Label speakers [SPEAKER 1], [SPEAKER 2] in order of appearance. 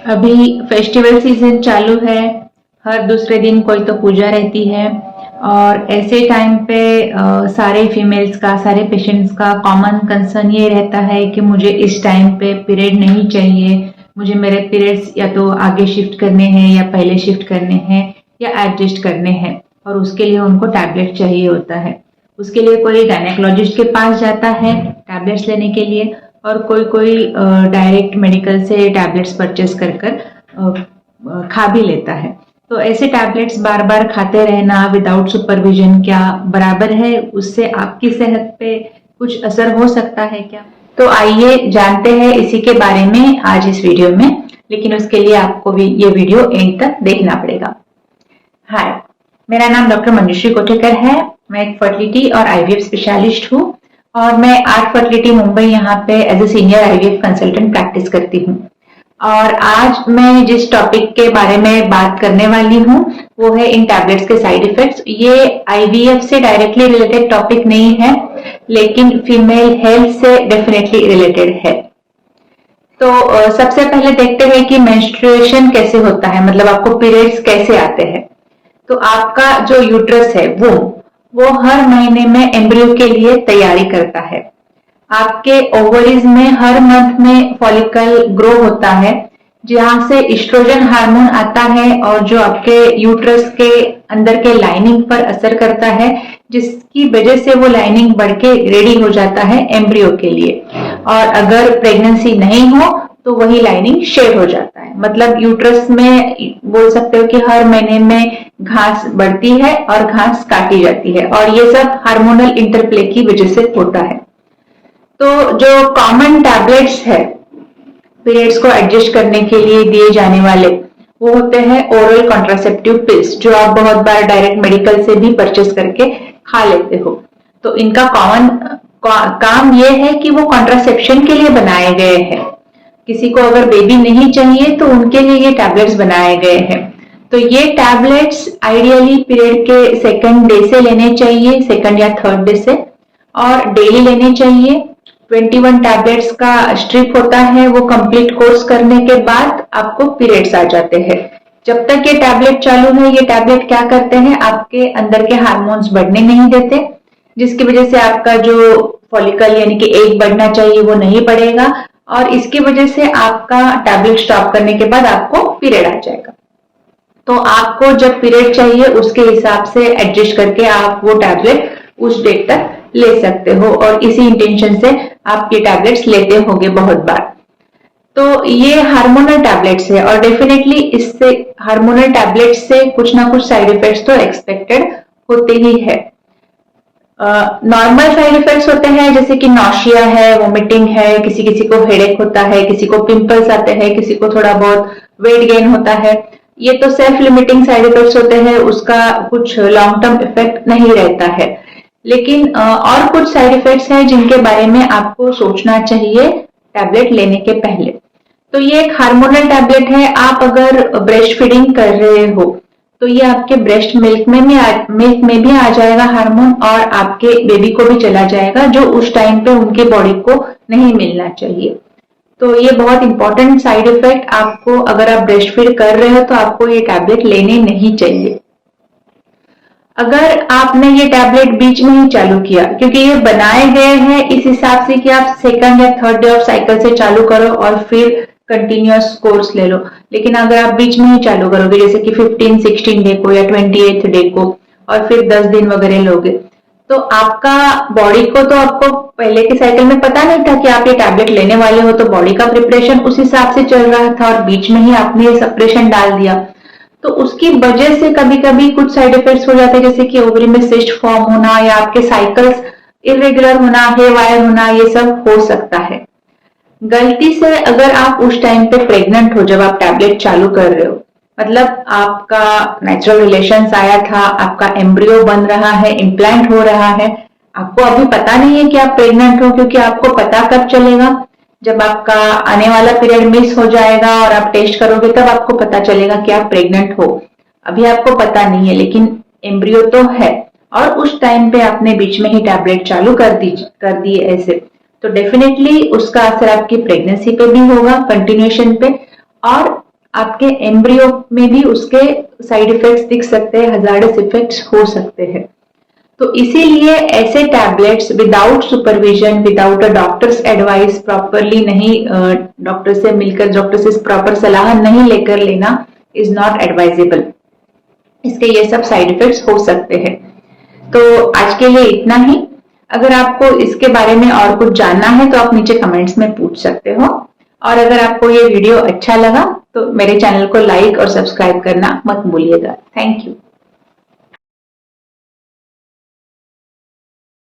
[SPEAKER 1] अभी festival season चालू है। हर दूसरे दिन कोई तो पूजा रहती है और ऐसे टाइम पे सारे फीमेल्स का, सारे पेशेंट्स का कॉमन कंसर्न ये रहता है कि मुझे इस टाइम पे पीरियड नहीं चाहिए। मुझे मेरे पीरियड्स या तो आगे शिफ्ट करने हैं या पहले शिफ्ट करने हैं या एडजस्ट करने हैं, और उसके लिए उनको टैबलेट चाहिए होता है। उसके लिए कोई गायनेकोलॉजिस्ट के पास जाता है टैबलेट्स लेने के लिए, और कोई कोई डायरेक्ट मेडिकल से टैबलेट्स परचेस कर खा भी लेता है। तो ऐसे टैबलेट्स बार बार खाते रहना विदाउट सुपरविजन क्या बराबर है? उससे आपकी सेहत पे कुछ असर हो सकता है क्या? तो आइए जानते हैं इसी के बारे में आज इस वीडियो में, लेकिन उसके लिए आपको भी ये वीडियो एंड तक देखना पड़ेगा। हाय, मेरा नाम डॉक्टर मंजुश्री कोटेकर है। मैं एक फर्टिलिटी और आईवीएफ स्पेशलिस्ट हूँ और मैं आर्ट फर्टिलिटी मुंबई यहाँ पे as a senior IVF consultant practice करती हूँ। और आज मैं जिस टॉपिक के बारे में बात करने वाली हूँ वो है इन टैबलेट्स के साइड इफेक्ट्स। ये आईवीएफ से डायरेक्टली रिलेटेड टॉपिक नहीं है, लेकिन फीमेल हेल्थ से डेफिनेटली रिलेटेड है। तो सबसे पहले देखते हैं कि मेंस्ट्रुएशन कैसे होता है, मतलब आपको पीरियड्स कैसे आते हैं। तो आपका जो यूट्रस है वो हर महीने में एम्ब्रियो के लिए तैयारी करता है। आपके ओवरीज में हर मंथ में फॉलिकल ग्रो होता है, जहां से एस्ट्रोजन हार्मोन आता है और जो आपके यूट्रस के अंदर के लाइनिंग पर असर करता है, जिसकी वजह से वो लाइनिंग बढ़ के रेडी हो जाता है एम्ब्रियो के लिए। और अगर प्रेगनेंसी नहीं हो तो वही लाइनिंग शेड हो जाता है। मतलब यूट्रस में बोल सकते हो कि हर महीने में घास बढ़ती है और घास काटी जाती है, और ये सब हार्मोनल इंटरप्ले की वजह से होता है। तो जो कॉमन टैबलेट्स है पीरियड्स को एडजस्ट करने के लिए दिए जाने वाले, वो होते हैं ओरल कॉन्ट्रासेप्टिव पिल्स, जो आप बहुत बार डायरेक्ट मेडिकल से भी परचेस करके खा लेते हो। तो इनका कॉमन काम ये है कि वो कॉन्ट्रासेप्शन के लिए बनाए गए हैं। किसी को अगर बेबी नहीं चाहिए तो उनके लिए ये टैबलेट्स बनाए गए हैं। तो ये टैबलेट्स आइडियली पीरियड के सेकंड डे से लेने चाहिए, सेकंड या थर्ड डे से, और डेली लेने चाहिए। 21 टैबलेट्स का स्ट्रिप होता है, वो कंप्लीट कोर्स करने के बाद आपको पीरियड्स आ जाते हैं। जब तक ये टैबलेट चालू है, ये टैबलेट क्या करते हैं, आपके अंदर के हार्मोन्स बढ़ने नहीं देते, जिसकी वजह से आपका जो फॉलिकल यानी कि एग बढ़ना चाहिए वो नहीं बढ़ेगा, और इसकी वजह से आपका टैबलेट स्टॉप करने के बाद आपको पीरियड आ जाएगा। तो आपको जब पीरियड चाहिए उसके हिसाब से एडजस्ट करके आप वो टैबलेट उस डेट तक ले सकते हो, और इसी इंटेंशन से आप ये टैबलेट्स लेते होंगे बहुत बार। तो ये हार्मोनल टैबलेट्स है, और डेफिनेटली इससे हार्मोनल टैबलेट्स से कुछ ना कुछ साइड इफेक्ट्स तो एक्सपेक्टेड होते ही है। नॉर्मल साइड इफेक्ट्स होते हैं जैसे कि नॉशिया है, वोमिटिंग है, किसी किसी को हेडेक होता है, किसी को पिंपल्स आते हैं, किसी को थोड़ा बहुत वेट गेन होता है। ये तो सेल्फ लिमिटिंग साइड इफेक्ट्स होते हैं, उसका कुछ लॉन्ग टर्म इफेक्ट नहीं रहता है। लेकिन और कुछ साइड इफेक्ट्स हैं जिनके बारे में आपको सोचना चाहिए टैबलेट लेने के पहले। तो ये एक हार्मोनल टैबलेट है। आप अगर ब्रेस्ट फीडिंग कर रहे हो तो ये आपके ब्रेस्ट मिल्क में भी आ जाएगा हार्मोन, और आपके बेबी को भी चला जाएगा, जो उस टाइम पे उनके बॉडी को नहीं मिलना चाहिए। तो ये बहुत इंपॉर्टेंट साइड इफेक्ट, आपको अगर आप ब्रेस्ट फीड कर रहे हो तो आपको ये टैबलेट लेने नहीं चाहिए। अगर आपने ये टैबलेट बीच में ही चालू किया, क्योंकि ये बनाए गए हैं इस हिसाब से कि आप सेकंड या थर्ड डे ऑफ साइकिल से चालू करो और फिर कंटिन्यूअस कोर्स ले लो, लेकिन अगर आप बीच में ही चालू करोगे जैसे कि 15-16 डे को या 28th डे को और फिर 10 दिन वगैरह लोगे, तो आपका बॉडी को तो आपको पहले के साइकिल में पता नहीं था कि आप ये टैबलेट लेने वाले हो, तो बॉडी का प्रिपरेशन उस हिसाब से चल रहा था और बीच में ही आपने ये सप्रेशन डाल दिया। तो उसकी वजह से कभी कभी कुछ साइड इफेक्ट्स हो जाते हैं, जैसे कि ओवरी में सिस्ट फॉर्म होना या आपके साइकिल्स इरेगुलर होना, हेयरवायर होना, ये सब हो सकता है। गलती से अगर आप उस टाइम पे प्रेग्नेंट हो जब आप टैबलेट चालू कर रहे हो, मतलब आपका नेचुरल रिलेशंस आया था, आपका एम्ब्रियो बन रहा है, इम्प्लांट हो रहा है, आपको अभी पता नहीं है कि आप प्रेग्नेंट हो, क्योंकि आपको पता कब चलेगा, जब आपका आने वाला पीरियड मिस हो जाएगा और आप टेस्ट करोगे तब आपको पता चलेगा कि आप प्रेग्नेंट हो। अभी आपको पता नहीं है, लेकिन एम्ब्रियो तो है, और उस टाइम पे आपने बीच में ही टैबलेट चालू कर दिए ऐसे, तो डेफिनेटली उसका असर आपकी प्रेगनेंसी पे भी होगा, कंटिन्यूएशन पे, और आपके एम्ब्रियो में भी उसके साइड इफेक्ट्स दिख सकते हैं, हजार्डस इफेक्ट्स हो सकते हैं। तो इसीलिए ऐसे tablets without supervision, without a doctor's advice, properly नहीं, डॉक्टर से मिलकर, डॉक्टर से प्रॉपर सलाह नहीं लेकर लेना इज नॉट एडवाइजेबल। इसके ये सब साइड इफेक्ट्स हो सकते हैं। तो आज के लिए इतना ही। अगर आपको इसके बारे में और कुछ जानना है तो आप नीचे कमेंट्स में पूछ सकते हो। और अगर आपको ये वीडियो अच्छा लगा तो मेरे चैनल को लाइक और सब्सक्राइब करना मत भूलिएगा। Thank you.